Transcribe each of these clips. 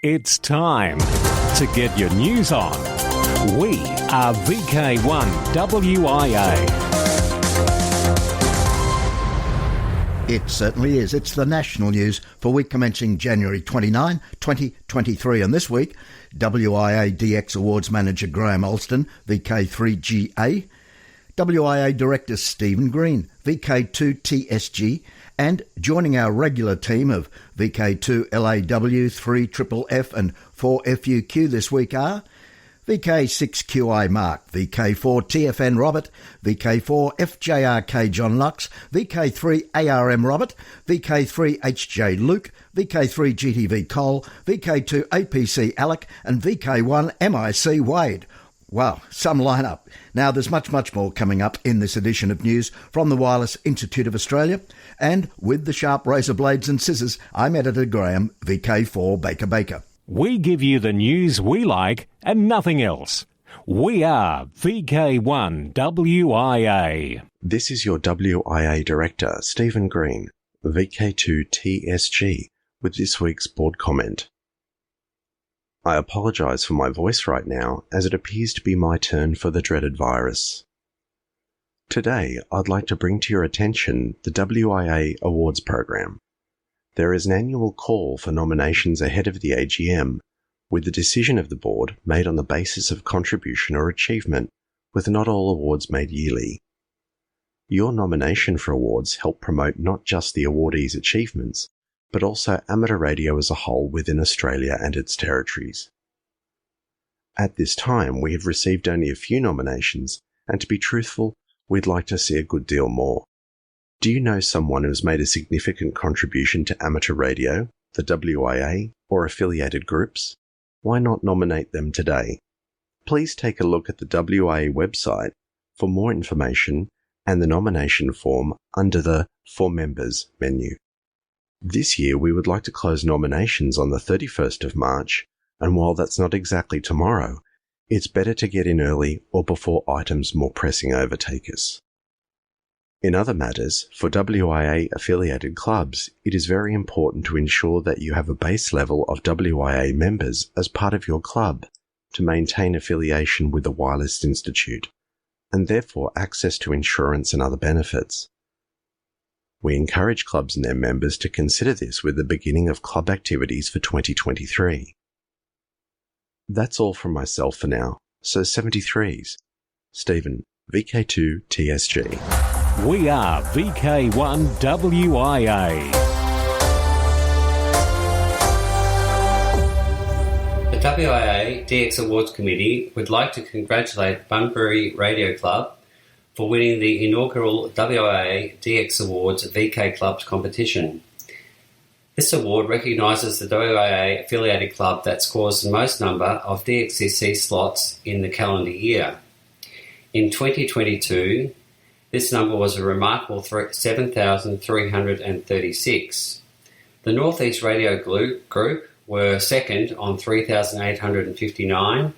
It's time to get your news on. We are VK1WIA. It certainly is. It's the national news for week commencing January 29, 2023. And this week, WIA DX Awards Manager Graham Alston, VK3GA, WIA Director Stephen Green, VK2TSG, and joining our regular team of VK2LAW, 3FFF and 4FUQ this week are VK6QI Mark, VK4TFN Robert, VK4FJRK John Lux, VK3ARM Robert, VK3HJ Luke, VK3GTV Cole, VK2APC Alec, and VK1MIC Wade. Wow, some lineup. Now, there's much more coming up in this edition of news from the Wireless Institute of Australia. And with the sharp razor blades and scissors, I'm Editor Graham, VK4 Baker. We give you the news we like and nothing else. We are VK1WIA. This is your WIA Director, Stephen Green, VK2TSG, with this week's board comment. I apologise for my voice right now, as it appears to be my turn for the dreaded virus. Today, I'd like to bring to your attention the WIA Awards program. There is an annual call for nominations ahead of the AGM, with the decision of the board made on the basis of contribution or achievement, with not all awards made yearly. Your nomination for awards help promote not just the awardees' achievements, but also amateur radio as a whole within Australia and its territories. At this time, we have received only a few nominations, and to be truthful, we'd like to see a good deal more. Do you know someone who has made a significant contribution to amateur radio, the WIA, or affiliated groups? Why not nominate them today? Please take a look at the WIA website for more information and the nomination form under the For Members menu. This year, we would like to close nominations on the 31st of March, and while that's not exactly tomorrow, it's better to get in early or before items more pressing overtake us. In other matters, for WIA affiliated clubs, it is very important to ensure that you have a base level of WIA members as part of your club to maintain affiliation with the Wireless Institute, and therefore access to insurance and other benefits. We encourage clubs and their members to consider this with the beginning of club activities for 2023. That's all from myself for now, so 73s. Stephen, VK2TSG. We are VK1WIA. The WIA DX Awards Committee would like to congratulate Bunbury Radio Club for winning the inaugural WIA DX Awards VK Clubs competition. This award recognises the WIA affiliated club that scores the most number of DXCC slots in the calendar year. In 2022, this number was a remarkable 7,336. The North East Radio Group were second on 3,859,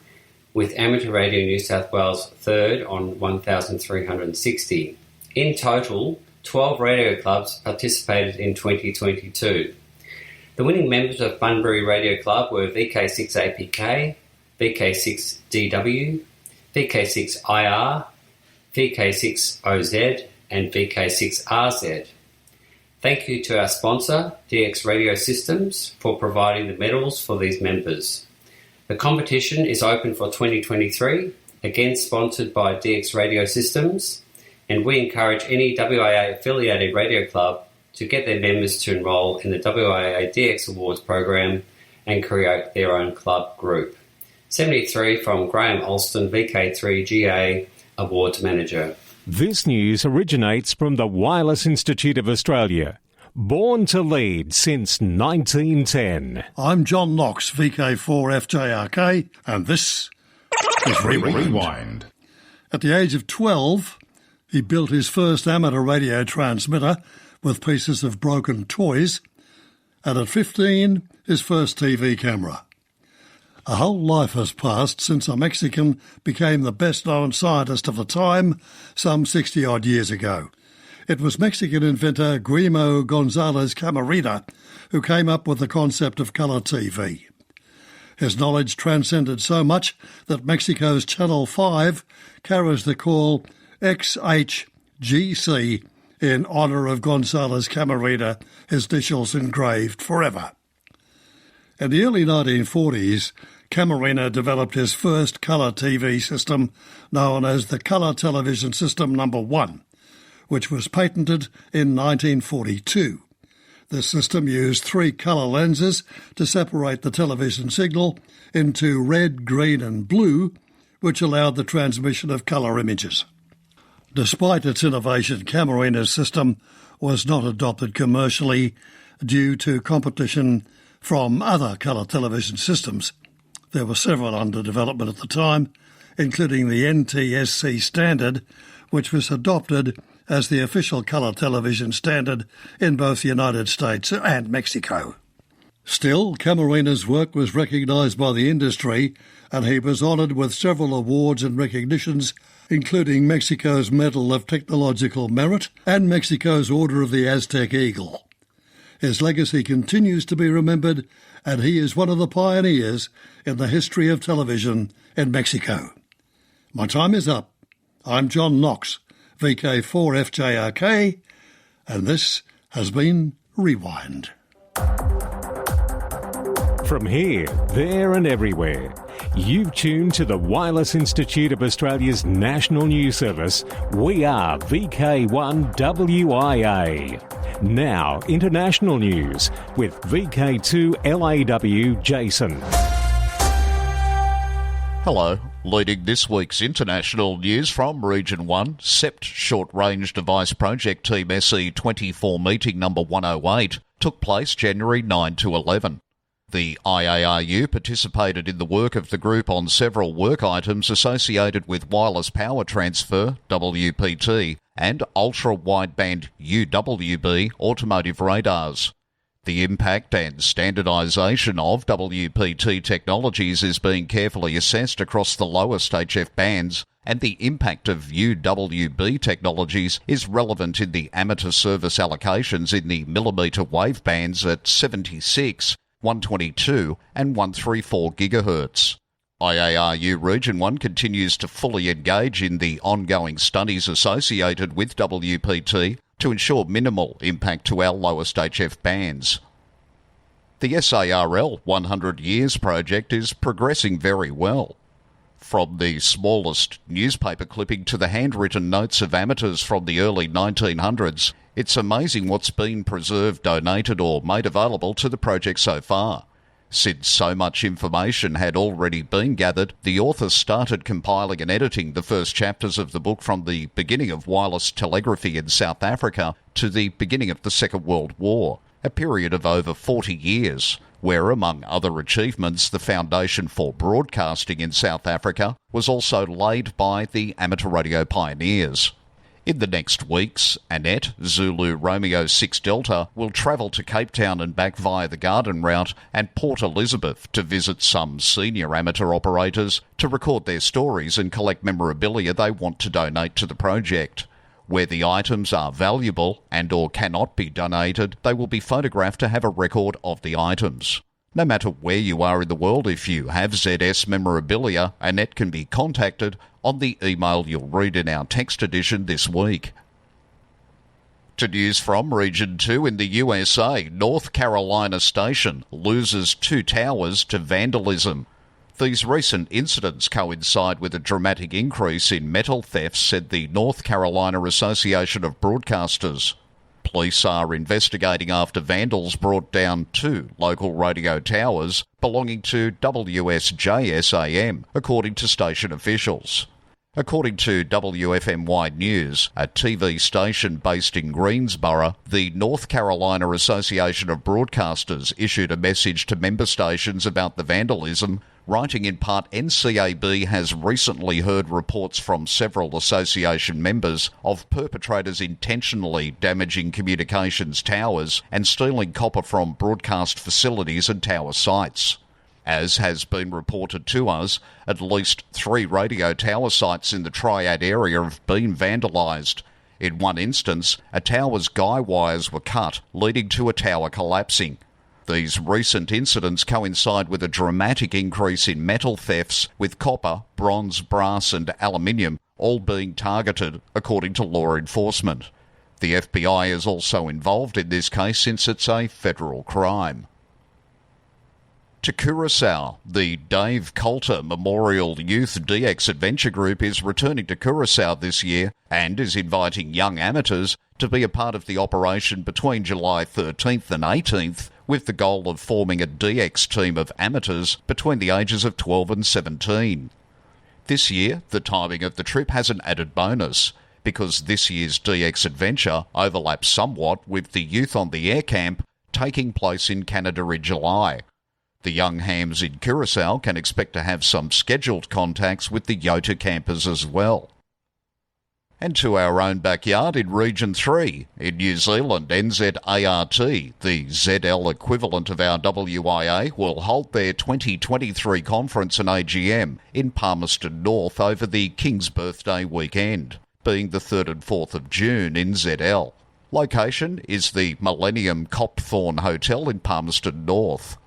with Amateur Radio New South Wales third on 1,360. In total, 12 radio clubs participated in 2022. The winning members of Bunbury Radio Club were VK6APK, VK6DW, VK6IR, VK6OZ and VK6RZ. Thank you to our sponsor, DX Radio Systems, for providing the medals for these members. The competition is open for 2023, again sponsored by DX Radio Systems, and we encourage any WIA affiliated radio club to get their members to enrol in the WIA DX Awards program and create their own club group. 73 from Graham Alston, VK3GA Awards Manager. This news originates from the Wireless Institute of Australia, born to lead since 1910. I'm John Knox, VK4FJRK, and this is Rewind. At the age of 12, he built his first amateur radio transmitter with pieces of broken toys, and at 15, his first TV camera. A whole life has passed since a Mexican became the best-known scientist of the time, some 60-odd years ago. It was Mexican inventor Guillermo González Camarena who came up with the concept of colour TV. His knowledge transcended so much that Mexico's Channel 5 carries the call XHGC in honour of González Camarena, his initials engraved forever. In the early 1940s, Camarena developed his first colour TV system known as the Colour Television System No. 1, which was patented in 1942. The system used 3 colour lenses to separate the television signal into red, green and blue, which allowed the transmission of colour images. Despite its innovation, Camarena's system was not adopted commercially due to competition from other colour television systems. There were several under development at the time, including the NTSC standard, which was adopted as the official colour television standard in both the United States and Mexico. Still, Camarena's work was recognised by the industry, and he was honoured with several awards and recognitions, including Mexico's Medal of Technological Merit and Mexico's Order of the Aztec Eagle. His legacy continues to be remembered, and he is one of the pioneers in the history of television in Mexico. My time is up. I'm John Knox, VK1WIA, and this has been Rewind. From here, there and everywhere, you've tuned to the Wireless Institute of Australia's national news service. We are VK1WIA. Now, international news with VK2LAW Jason. Hello. Leading this week's international news from Region 1, CEPT Short Range Device Project Team SE24 meeting number 108 took place January 9 to 11. The IARU participated in the work of the group on several work items associated with wireless power transfer, WPT, and ultra-wideband UWB automotive radars. The impact and standardisation of WPT technologies is being carefully assessed across the lowest HF bands, and the impact of UWB technologies is relevant in the amateur service allocations in the millimetre wave bands at 76, 122 and 134 GHz. IARU Region 1 continues to fully engage in the ongoing studies associated with WPT to ensure minimal impact to our lowest HF bands. The SARL 100 Years project is progressing very well. From the smallest newspaper clipping to the handwritten notes of amateurs from the early 1900s, it's amazing what's been preserved, donated or made available to the project so far. Since so much information had already been gathered, the authors started compiling and editing the first chapters of the book from the beginning of wireless telegraphy in South Africa to the beginning of the Second World War, a period of over 40 years, where, among other achievements, the foundation for broadcasting in South Africa was also laid by the amateur radio pioneers. In the next weeks, Annette, Zulu Romeo 6 Delta, will travel to Cape Town and back via the Garden Route and Port Elizabeth to visit some senior amateur operators to record their stories and collect memorabilia they want to donate to the project. Where the items are valuable and or cannot be donated, they will be photographed to have a record of the items. No matter where you are in the world, if you have ZS memorabilia, Annette can be contacted on the email you'll read in our text edition this week. To news from Region 2 in the USA, North Carolina station loses 2 towers to vandalism. These recent incidents coincide with a dramatic increase in metal thefts, said the North Carolina Association of Broadcasters. Police are investigating after vandals brought down 2 local radio towers belonging to WSJSAM, according to station officials. According to WFMY News, a TV station based in Greensboro, the North Carolina Association of Broadcasters issued a message to member stations about the vandalism, writing in part, NCAB has recently heard reports from several association members of perpetrators intentionally damaging communications towers and stealing copper from broadcast facilities and tower sites. As has been reported to us, at least 3 radio tower sites in the Triad area have been vandalised. In one instance, a tower's guy wires were cut, leading to a tower collapsing. These recent incidents coincide with a dramatic increase in metal thefts, with copper, bronze, brass and aluminium all being targeted, according to law enforcement. The FBI is also involved in this case since it's a federal crime. To Curaçao, the Dave Coulter Memorial Youth DX Adventure Group is returning to Curaçao this year and is inviting young amateurs to be a part of the operation between July 13th and 18th, with the goal of forming a DX team of amateurs between the ages of 12 and 17. This year, the timing of the trip has an added bonus, because this year's DX adventure overlaps somewhat with the Youth on the Air camp taking place in Canada in July. The young hams in Curaçao can expect to have some scheduled contacts with the YOTA campers as well. And to our own backyard in Region 3, in New Zealand, NZART, the ZL equivalent of our WIA, will hold their 2023 conference and AGM in Palmerston North over the King's Birthday weekend, being the 3rd and 4th of June in ZL. Location is the Millennium Copthorne Hotel in Palmerston North.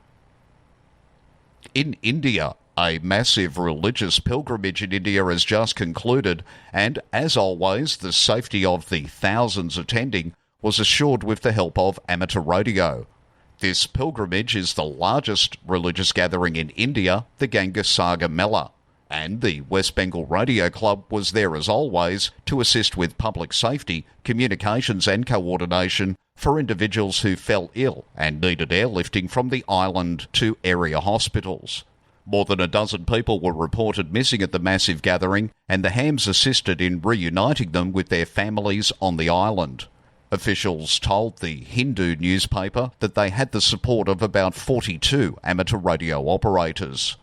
In India, a massive religious pilgrimage in India has just concluded, and as always, the safety of the thousands attending was assured with the help of amateur radio. This pilgrimage is the largest religious gathering in India, the Ganga Sagar Mela, and the West Bengal Radio Club was there as always to assist with public safety, communications and coordination for individuals who fell ill and needed airlifting from the island to area hospitals. More than a dozen people were reported missing at the massive gathering, and the hams assisted in reuniting them with their families on the island. Officials told the Hindu newspaper that they had the support of about 42 amateur radio operators.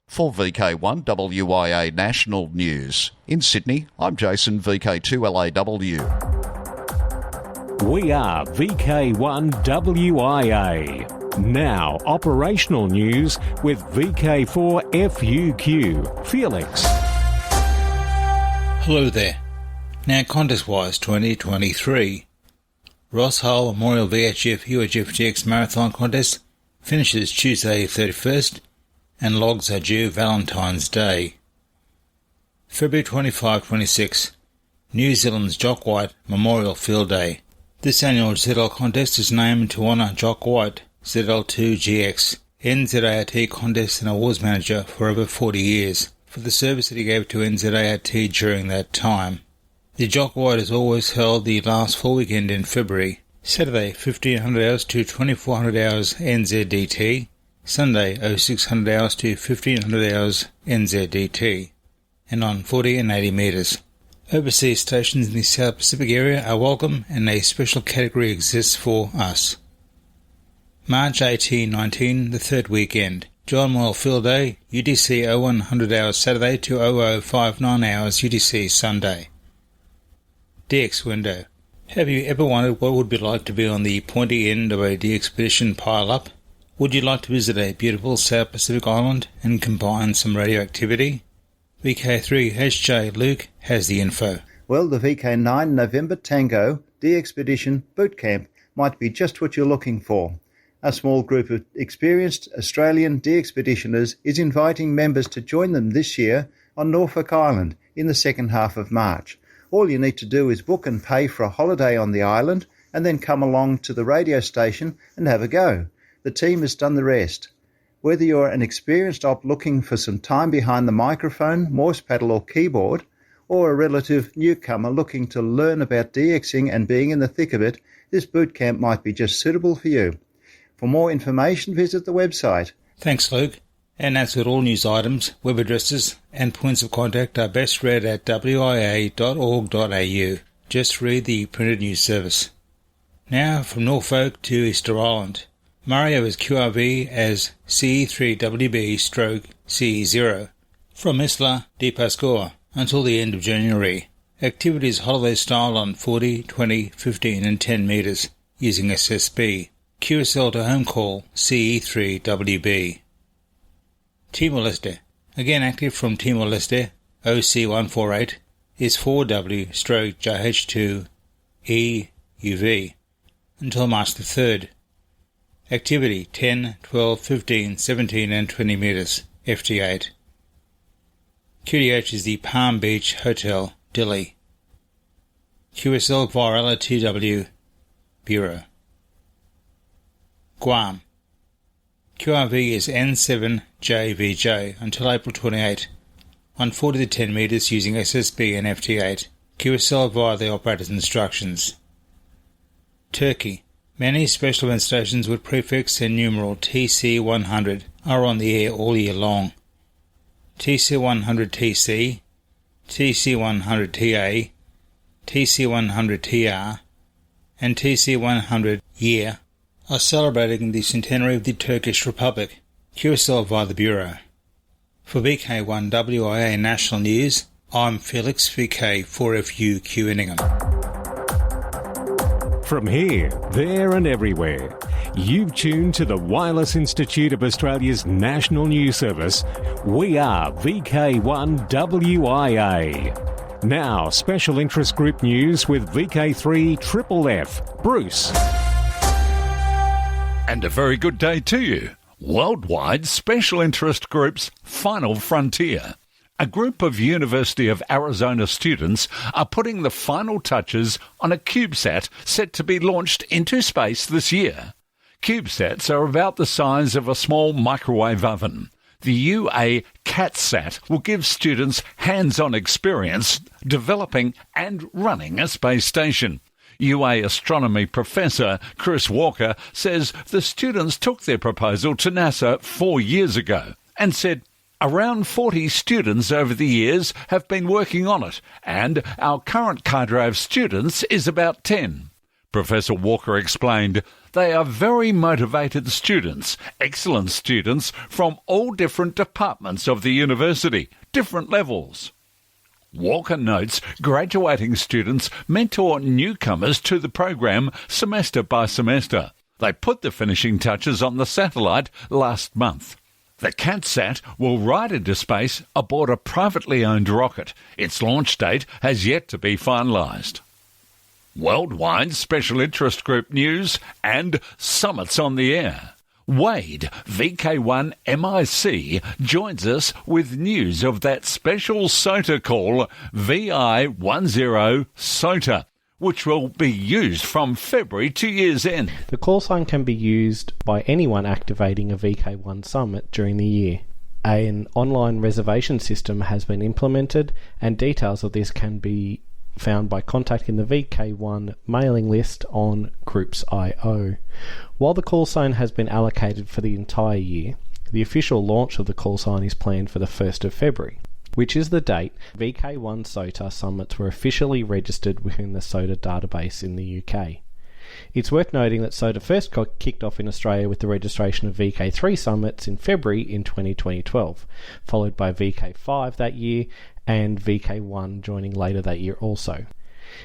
For VK1WIA National News, in Sydney, I'm Jason, VK2LAW. We are VK1WIA. Now, operational news with VK4FUQ. Felix. Hello there. Now, contest-wise 2023. Ross Hull Memorial VHF UHF GX Marathon Contest finishes Tuesday 31st and logs are due Valentine's Day. February 25-26. New Zealand's Jock White Memorial Field Day. This annual ZL contest is named to honour Jock White, ZL2GX, NZART contest and awards manager for over 40 years, for the service that he gave to NZART during that time. The Jock White is always held the last full weekend in February, Saturday 1500 hours to 2400 hours NZDT, Sunday 0600 hours to 1500 hours NZDT, and on 40 and 80 metres. Overseas stations in the South Pacific area are welcome and a special category exists for us. March 18-19, the third weekend. John Moyle Field Day, UTC 0100 hours Saturday to 0059 hours UTC Sunday. DX window. Have you ever wondered what it would be like to be on the pointy end of a DXpedition pile-up? Would you like to visit a beautiful South Pacific island and combine some radioactivity? VK3HJ Luke has the info. Well, the VK9 November Tango DXpedition Boot Camp might be just what you're looking for. A small group of experienced Australian DXpeditioners is inviting members to join them this year on Norfolk Island in the second half of March. All you need to do is book and pay for a holiday on the island and then come along to the radio station and have a go. The team has done the rest. Whether you're an experienced op looking for some time behind the microphone, Morse paddle or keyboard, or a relative newcomer looking to learn about DXing and being in the thick of it, this boot camp might be just suitable for you. For more information, visit the website. Thanks, Luke. And as with all news items, web addresses and points of contact are best read at wia.org.au. Just read the printed news service. Now from Norfolk to Easter Island. Mario is QRV as CE3WB/CE0 from Isla de Pascua until the end of January. Activities holiday style on 40, 20, 15 and 10 metres using SSB. QSL to home call CE3WB. Timor-Leste. Again active from Timor-Leste, OC148 is 4W/JH2EUV until March the 3rd. Activity 10, 12, 15, 17 and 20 metres, FT8. QDH is the Palm Beach Hotel, Delhi. QSL via LTW Bureau. Guam. QRV is N7JVJ until April 28, 140 to 10 metres using SSB and FT8. QSL via the operator's instructions. Turkey. Many special event stations with prefix and numeral TC100 are on the air all year long. TC100TC, TC100TA, TC100TR, and TC100-year are celebrating the centenary of the Turkish Republic. QSL via the Bureau. For VK1WIA National News, I'm Felix VK4FU Q-Inningham. From here, there and everywhere, you've tuned to the Wireless Institute of Australia's National News Service. We are VK1WIA. Now, special interest group news with VK3FF. Bruce. And a very good day to you. Worldwide Special Interest Group's Final Frontier. A group of University of Arizona students are putting the final touches on a CubeSat set to be launched into space this year. CubeSats are about the size of a small microwave oven. The UA CatSat will give students hands-on experience developing and running a space station. UA astronomy professor Chris Walker says the students took their proposal to NASA 4 years ago and said, "Around 40 students over the years have been working on it, and our current cadre of students is about 10. Professor Walker explained, "They are very motivated students, excellent students from all different departments of the university, different levels." Walker notes graduating students mentor newcomers to the program semester by semester. They put the finishing touches on the satellite last month. The CatSat will ride into space aboard a privately owned rocket. Its launch date has yet to be finalised. Worldwide Special Interest Group news and summits on the air. Wade, VK1MIC, joins us with news of that special SOTA call, VI10 SOTA, which will be used from February to year's end. The call sign can be used by anyone activating a VK1 summit during the year. An online reservation system has been implemented, and details of this can be found by contacting the VK1 mailing list on Groups.io. While the call sign has been allocated for the entire year, the official launch of the call sign is planned for the 1st of February, which is the date VK1 SOTA summits were officially registered within the SOTA database in the UK. It's worth noting that SOTA first kicked off in Australia with the registration of VK3 summits in February in 2012, followed by VK5 that year and VK1 joining later that year also.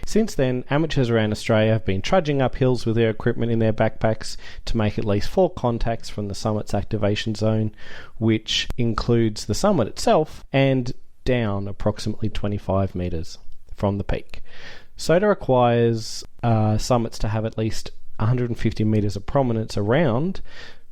Since then, amateurs around Australia have been trudging up hills with their equipment in their backpacks to make at least 4 contacts from the summit's activation zone, which includes the summit itself and down approximately 25 metres from the peak. SOTA requires summits to have at least 150 metres of prominence around,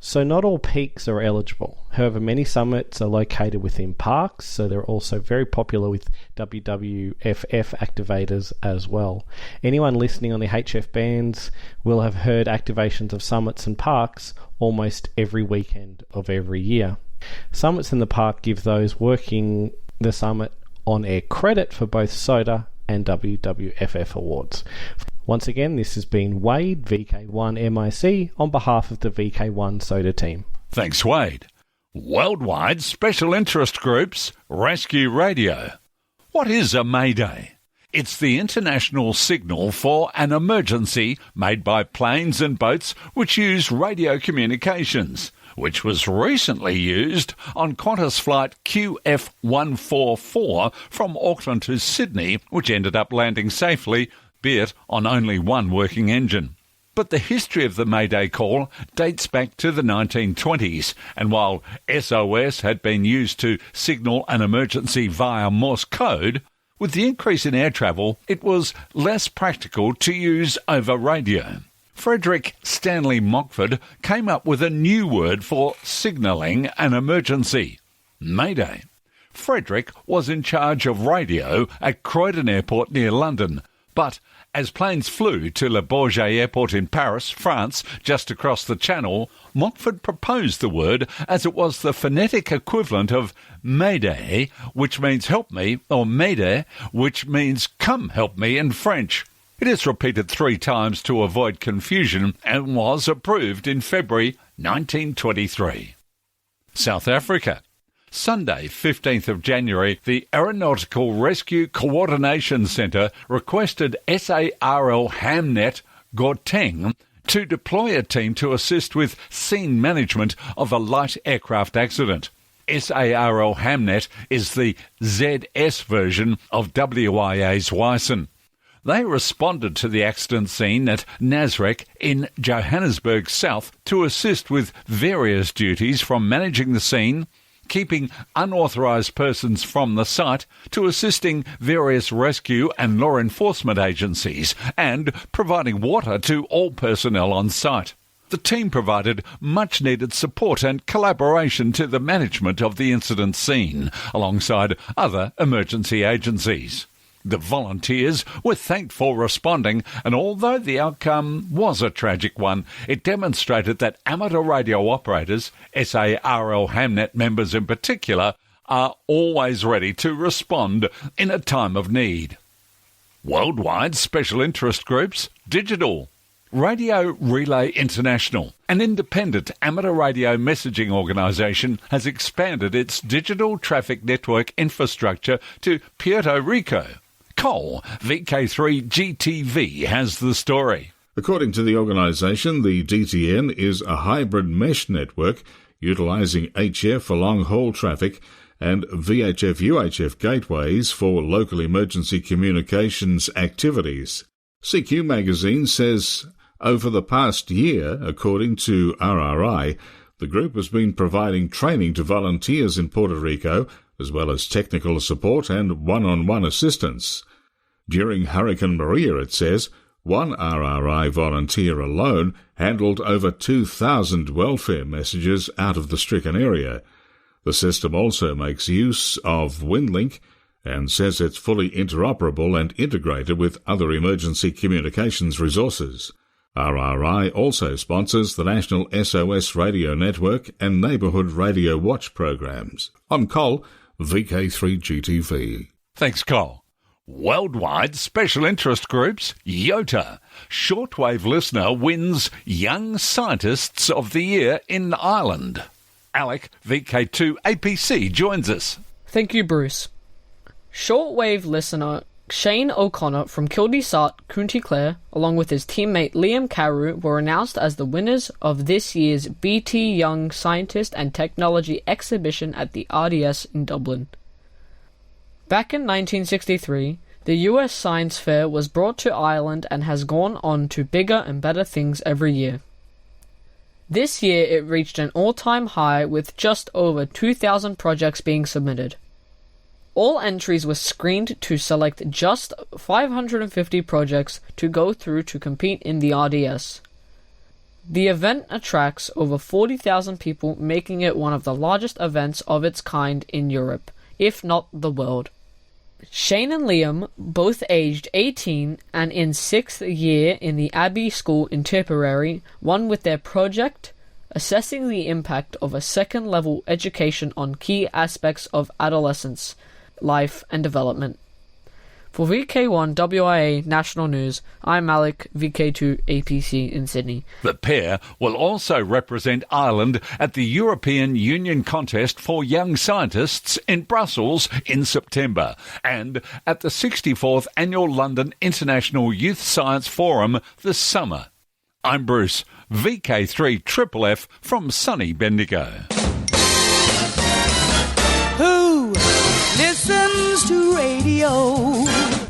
so not all peaks are eligible. However, many summits are located within parks, so they're also very popular with WWFF activators as well. Anyone listening on the HF bands will have heard activations of summits and parks almost every weekend of every year. Summits in the park give those working the summit on-air credit for both SOTA and WWFF awards. Once again, this has been Wade, VK1MIC, on behalf of the VK1 SOTA team. Thanks, Wade. Worldwide Special Interest Groups Rescue Radio. What is a Mayday? It's the international signal for an emergency made by planes and boats which use radio communications, which was recently used on Qantas flight QF144 from Auckland to Sydney, which ended up landing safely, be it on only one working engine. But the history of the Mayday call dates back to the 1920s, and while SOS had been used to signal an emergency via Morse code, with the increase in air travel, it was less practical to use over radio. Frederick Stanley Mockford came up with a new word for signalling an emergency: Mayday. Frederick was in charge of radio at Croydon Airport near London, but as planes flew to Le Bourget Airport in Paris, France, just across the Channel, Mockford proposed the word as it was the phonetic equivalent of Mayday, which means help me, or Mayday, which means come help me in French. It is repeated 3 times to avoid confusion and was approved in February 1923. South Africa. Sunday, 15th of January, the Aeronautical Rescue Coordination Centre requested SARL Hamnet Gauteng to deploy a team to assist with scene management of a light aircraft accident. SARL Hamnet is the ZS version of WIA's WISN. They responded to the accident scene at Nasrec in Johannesburg South to assist with various duties from managing the scene, keeping unauthorised persons from the site, to assisting various rescue and law enforcement agencies, and providing water to all personnel on site. The team provided much-needed support and collaboration to the management of the incident scene, alongside other emergency agencies. The volunteers were thanked for responding, and although the outcome was a tragic one, it demonstrated that amateur radio operators, SARL Hamnet members in particular, are always ready to respond in a time of need. Worldwide special interest groups, digital. Radio Relay International, an independent amateur radio messaging organisation, has expanded its digital traffic network infrastructure to Puerto Rico. Cole, VK3GTV, has the story. According to the organisation, the DTN is a hybrid mesh network utilising HF for long-haul traffic and VHF-UHF gateways for local emergency communications activities. CQ magazine says over the past year, according to RRI, the group has been providing training to volunteers in Puerto Rico, as well as technical support and one-on-one assistance. During Hurricane Maria, it says, one RRI volunteer alone handled over 2,000 welfare messages out of the stricken area. The system also makes use of WindLink and says it's fully interoperable and integrated with other emergency communications resources. RRI also sponsors the National SOS Radio Network and Neighbourhood Radio Watch programs. I'm Cole, VK3GTV. Thanks, Cole. Worldwide special interest groups, YOTA. Shortwave listener wins Young Scientists of the Year in Ireland. Alec, VK2APC, joins us. Thank you, Bruce. Shortwave listener Shane O'Connor from Kildysart, County Clare, along with his teammate Liam Carew, were announced as the winners of this year's BT Young Scientist and Technology exhibition at the RDS in Dublin. Back in 1963, the US Science Fair was brought to Ireland and has gone on to bigger and better things every year. This year it reached an all-time high with just over 2,000 projects being submitted. All entries were screened to select just 550 projects to go through to compete in the RDS. The event attracts over 40,000 people, making it one of the largest events of its kind in Europe, if not the world. Shane and Liam, both aged 18 and in 6th year in the Abbey School in Tipperary, won with their project assessing the impact of a second-level education on key aspects of adolescence, life and development. For VK1WIA National News, I'm Alec, VK2APC in Sydney. The pair will also represent Ireland at the European Union Contest for Young Scientists in Brussels in September and at the 64th Annual London International Youth Science Forum this summer. I'm Bruce, VK3FFF from sunny Bendigo. Who listens to radio?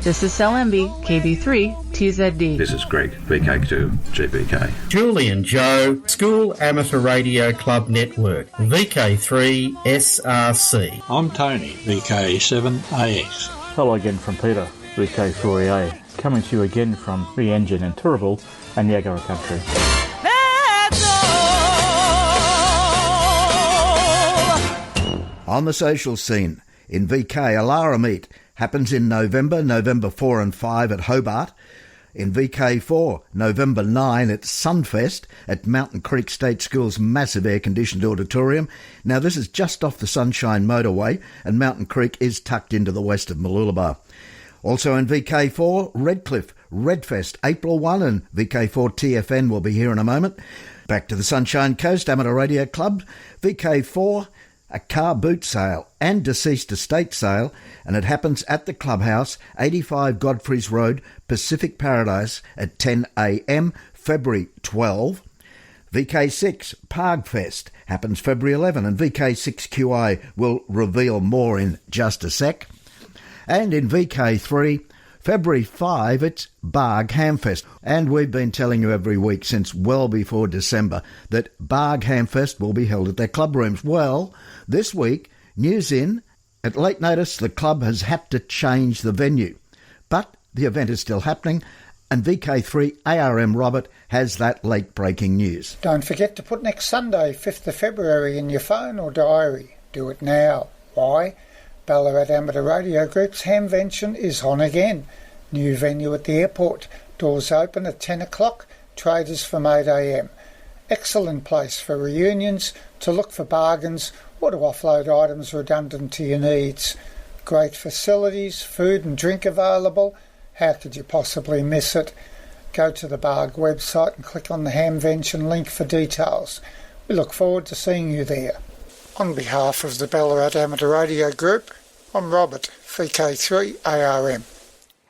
This is LMB KB3 TZD. This is Greg, VK2 GBK. Julie and Joe, School Amateur Radio Club Network, VK3 SRC. I'm Tony, VK7AX. Hello again from Peter, VK4EA. coming to you again from Re-Engine in Turrbal and Niagara Country. On the social scene, in VK, Alara Meet happens in November 4 and 5 at Hobart. In VK4, November 9 at Sunfest at Mountain Creek State School's massive air-conditioned auditorium. Now, this is just off the Sunshine Motorway, and Mountain Creek is tucked into the west of Mooloolaba. Also in VK4, Redcliffe, Redfest, April 1, and VK4 TFN will be here in a moment. Back to the Sunshine Coast, Amateur Radio Club, VK4, a car boot sale and deceased estate sale, and it happens at the clubhouse, 85 Godfrey's Road, Pacific Paradise at 10 a.m, February 12. VK6 Pargfest happens February 11, and VK6QI will reveal more in just a sec. And in VK3, February 5, it's Barg Hamfest. And we've been telling you every week since well before December that Barg Hamfest will be held at their club rooms. Well, this week, news in, at late notice, the club has had to change the venue. But the event is still happening, and VK3 ARM Robert has that late-breaking news. Don't forget to put next Sunday, 5th of February, in your phone or diary. Do it now. Why? Ballarat Amateur Radio Group's Hamvention is on again. New venue at the airport. Doors open at 10 o'clock. Traders from 8 a.m. Excellent place for reunions, to look for bargains, or to offload items redundant to your needs. Great facilities, food and drink available. How could you possibly miss it? Go to the Barg website and click on the Hamvention link for details. We look forward to seeing you there. On behalf of the Ballarat Amateur Radio Group, I'm Robert, VK3 ARM.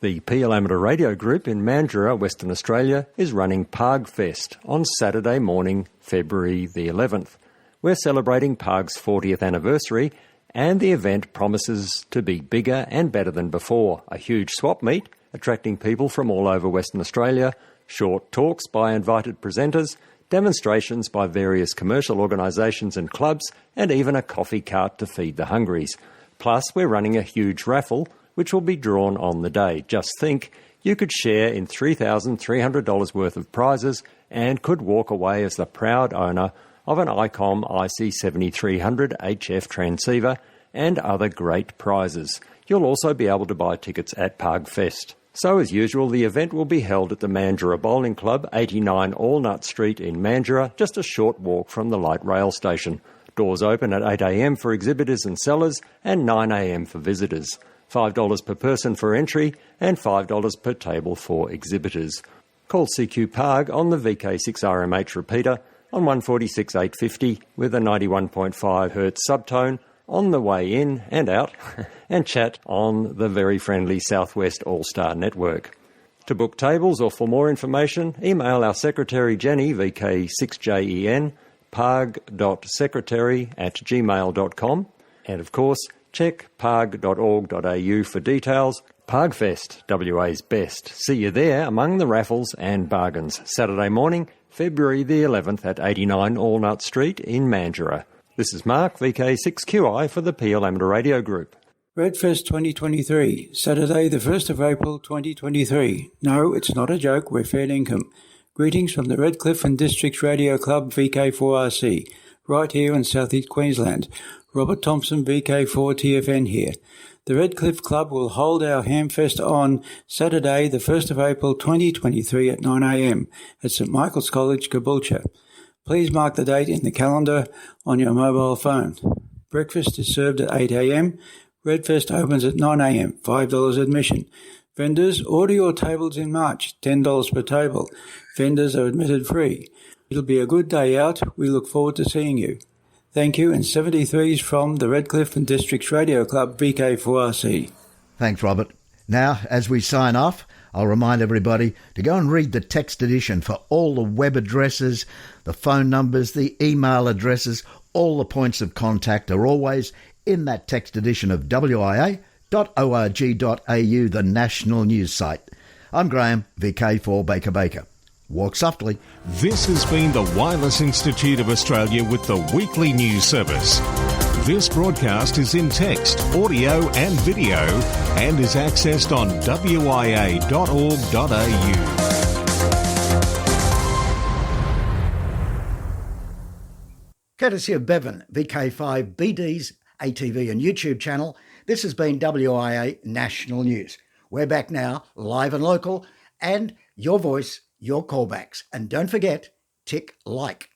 The PL Amateur Radio Group in Mandurah, Western Australia, is running Pargfest on Saturday morning, February the 11th. We're celebrating Parg's 40th anniversary, and the event promises to be bigger and better than before. A huge swap meet, attracting people from all over Western Australia, short talks by invited presenters, demonstrations by various commercial organisations and clubs, and even a coffee cart to feed the hungries. Plus, we're running a huge raffle, which will be drawn on the day. Just think, you could share in $3,300 worth of prizes and could walk away as the proud owner of an ICOM IC7300 HF transceiver and other great prizes. You'll also be able to buy tickets at Pargfest. So, as usual, the event will be held at the Mandurah Bowling Club, 89 Allnut Street in Mandurah, just a short walk from the light rail station. Doors open at 8 a.m. for exhibitors and sellers and 9 a.m. for visitors. $5 per person for entry and $5 per table for exhibitors. Call CQ Parg on the VK6 RMH repeater on 146 850 with a 91.5 Hz subtone on the way in and out, and chat on the very friendly Southwest All-Star Network. To book tables or for more information, email our secretary Jenny, VK6JEN, parg.secretary@gmail.com, and of course, check parg.org.au for details. Pargfest, WA's best. See you there among the raffles and bargains. Saturday morning, February the 11th at 89 Allnut Street in Mandurah. This is Mark, VK6QI for the PL Amateur Radio Group. Redfest 2023, Saturday the 1st of April 2023. No, it's not a joke, we're fair income. Greetings from the Redcliffe and Districts Radio Club VK4RC, right here in South East Queensland. Robert Thompson, VK4 TFN here. The Redcliffe Club will hold our Hamfest on Saturday the 1st of April 2023 at 9 a.m. at St Michael's College, Caboolture. Please mark the date in the calendar on your mobile phone. Breakfast is served at 8 a.m. Redfest opens at 9 a.m, $5 admission. Vendors, order your tables in March, $10 per table. Vendors are admitted free. It'll be a good day out. We look forward to seeing you. Thank you, and 73s from the Redcliffe and Districts Radio Club, VK4RC. Thanks, Robert. Now, as we sign off, I'll remind everybody to go and read the text edition for all the web addresses, the phone numbers, the email addresses. All the points of contact are always in that text edition of WIA.org.au, the national news site. I'm Graham, VK4 Baker Baker. Walk softly. This has been the Wireless Institute of Australia with the weekly news service. This broadcast is in text, audio and video and is accessed on wia.org.au. Courtesy of Bevan, VK5BD's ATV and YouTube channel, this has been WIA National News. We're back now, live and local, and your voice, your callbacks. And don't forget, tick like.